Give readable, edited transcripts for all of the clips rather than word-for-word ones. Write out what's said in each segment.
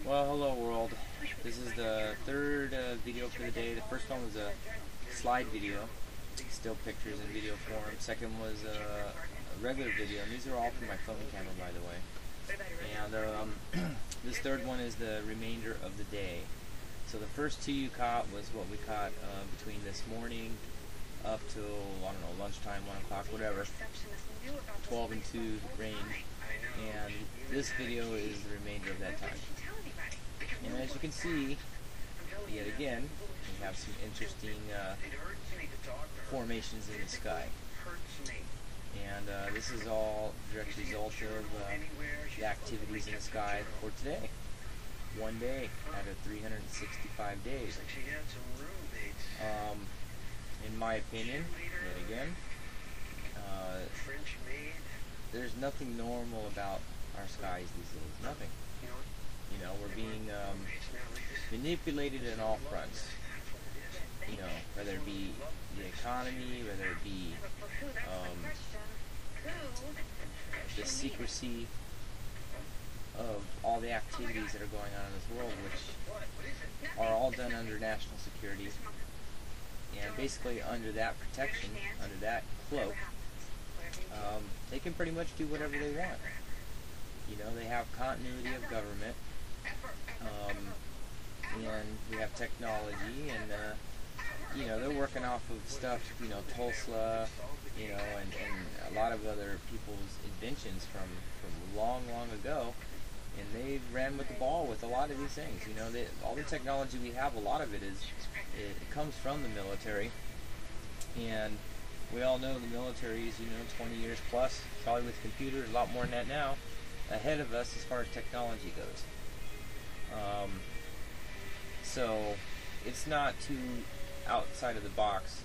Well, hello world. This is the third video for the day. The first one was a slide video, still pictures in video form. Second was a regular video, and these are all from my phone camera, by the way. And this third one is the remainder of the day. So the first two you caught was what we caught between this morning up till, I don't know, lunchtime, 1 o'clock, whatever. 12 and 2 rain. And this video is the remainder of that time. And as you can see, yet again, we have some interesting formations in the sky. And this is all a direct result of the activities in the sky for today. One day out of 365 days. In my opinion, yet again, there's nothing normal about our skies these days. Nothing. You know, we're being manipulated in all fronts. You know, whether it be the economy, whether it be the secrecy of all the activities that are going on in this world, which are all done under national security. And basically under that protection, under that cloak, they can pretty much do whatever they want. You know, they have continuity of government, and we have technology, and you know, they're working off of stuff, you know, Tulsa, you know, and a lot of other people's inventions from long ago, and they ran with the ball with a lot of these things. You know, all the technology we have, a lot of it comes from the military, and we all know the military is, you know, 20 years plus, probably with computers, a lot more than that now, ahead of us as far as technology goes. So it's not too outside of the box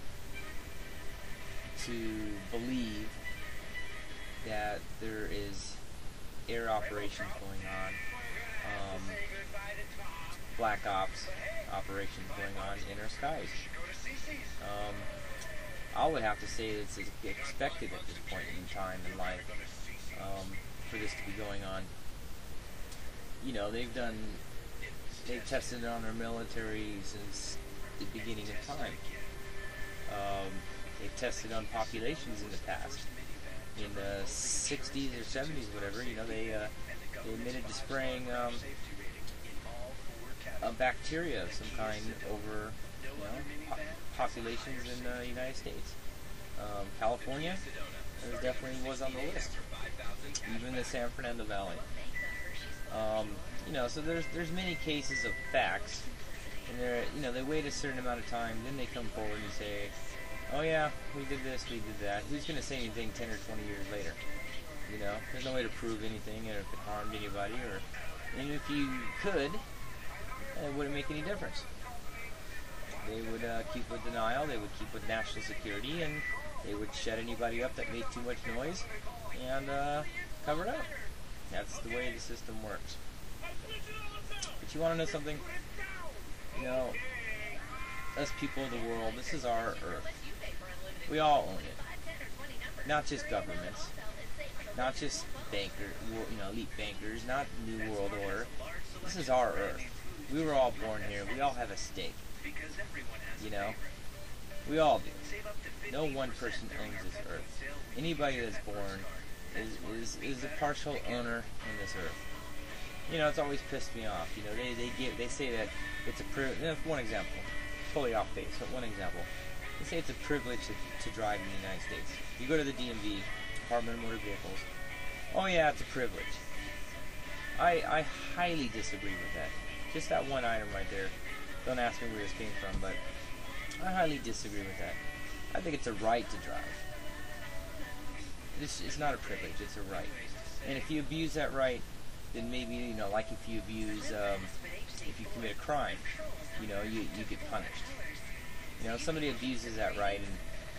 to believe that there is air operations going on, black ops operations going on in our skies. I would have to say it's expected at this point in time in life for this to be going on. You know, they've tested it on our military since the beginning of time. They've tested on populations in the past. In the 60s or 70s, whatever, you know, they admitted to spraying a bacteria of some kind over, you know, populations in the United States. California, it definitely was on the list. Even the San Fernando Valley. You know, so there's many cases of facts, and you know, they wait a certain amount of time, then they come forward and say, oh yeah, we did this, we did that. Who's going to say anything 10 or 20 years later? You know, there's no way to prove anything, or if it harmed anybody, and if you could, it wouldn't make any difference. They would keep with denial, they would keep with national security, and they would shut anybody up that made too much noise, and cover it up. That's the way the system works. But you want to know something? You know, us people of the world, this is our earth. We all own it. Not just governments, not just bankers, you know, elite bankers, not New World Order. This is our earth. We were all born here. We all have a stake. You know, we all do. No one person owns this earth. Anybody that's born is a partial owner in this earth. You know, it's always pissed me off. You know, they say that it's a privilege. One example, totally off base, but one example. They say it's a privilege to drive in the United States. You go to the DMV, Department of Motor Vehicles. Oh yeah, it's a privilege. I highly disagree with that. Just that one item right there. Don't ask me where this came from, but I highly disagree with that. I think it's a right to drive. It's not a privilege, it's a right. And if you abuse that right, then maybe, you know, like if you abuse, if you commit a crime, you know, you get punished. You know, if somebody abuses that right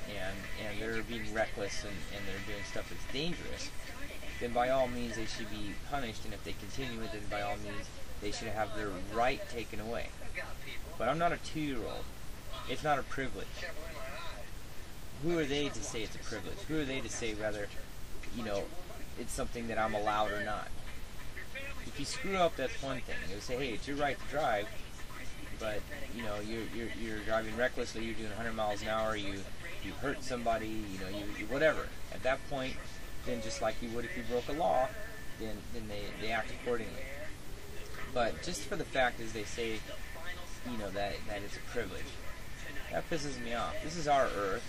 and they're being reckless and they're doing stuff that's dangerous, then by all means they should be punished, and if they continue it, then by all means they should have their right taken away. But I'm not a 2-year-old. It's not a privilege. Who are they to say it's a privilege? Who are they to say whether, you know, it's something that I'm allowed or not? If you screw up, that's one thing. They would say, hey, it's your right to drive, but you know you're driving recklessly. You're doing 100 miles an hour. You hurt somebody. You whatever. At that point, then just like you would if you broke a law, then they act accordingly. But just for the fact, as they say, that it's a privilege. That pisses me off. This is our earth.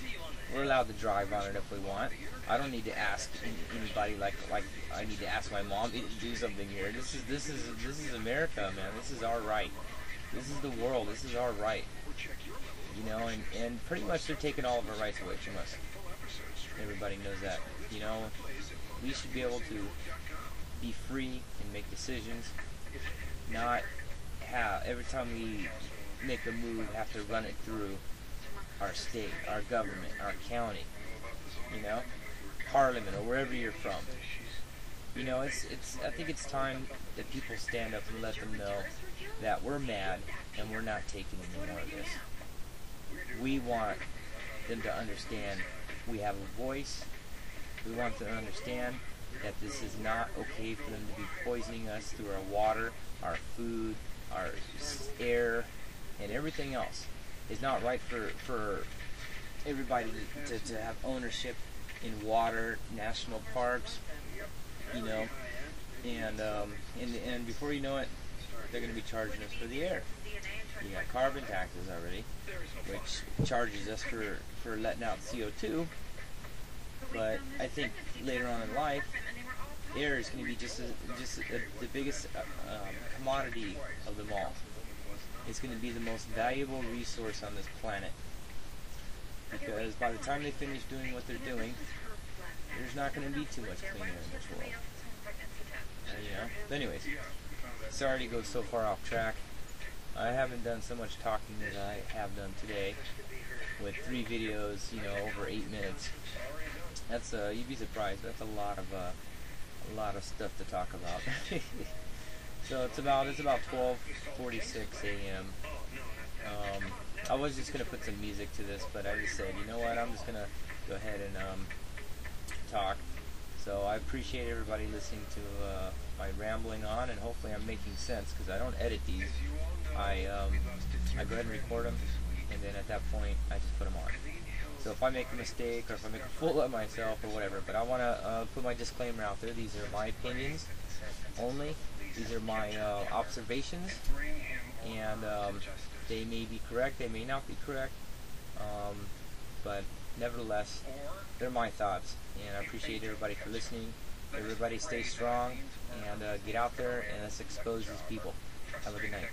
We're allowed to drive on it if we want. I don't need to ask anybody like I need to ask my mom to do something here. This is America, man. This is our right. This is the world. This is our right. And pretty much they're taking all of our rights away from us. Everybody knows that. We should be able to be free and make decisions, not have every time we make a move have to run it through our state, our government, our county, parliament, or wherever you're from. I think it's time that people stand up and let them know that we're mad and we're not taking any more of this. We want them to understand we have a voice. We want them to understand that this is not okay for them to be poisoning us through our water, our food, our air, and everything else. It's not right for everybody to have ownership in water, national parks, and before you know it, they're going to be charging us for the air. You got carbon taxes already, which charges us for letting out CO2. But I think later on in life, air is going to be the biggest commodity of them all. It's going to be the most valuable resource on this planet, because by the time they finish doing what they're doing, there's not going to be too much clean air in this world. But anyways, sorry to go so far off track. I haven't done so much talking as I have done today, with 3 videos, over 8 minutes. That's you'd be surprised. That's a lot of stuff to talk about. So it's about 12:46 a.m. I was just gonna put some music to this, but I just said, you know what? I'm just gonna go ahead and talk. So I appreciate everybody listening to my rambling on, and hopefully I'm making sense, because I don't edit these. I go ahead and record them, and then at that point I just put them on. So if I make a mistake, or if I make a fool of myself, or whatever, but I want to put my disclaimer out there. These are my opinions only. These are my observations, and they may be correct, they may not be correct, but nevertheless, they're my thoughts, and I appreciate everybody for listening. Everybody stay strong, and get out there, and let's expose these people. Have a good night.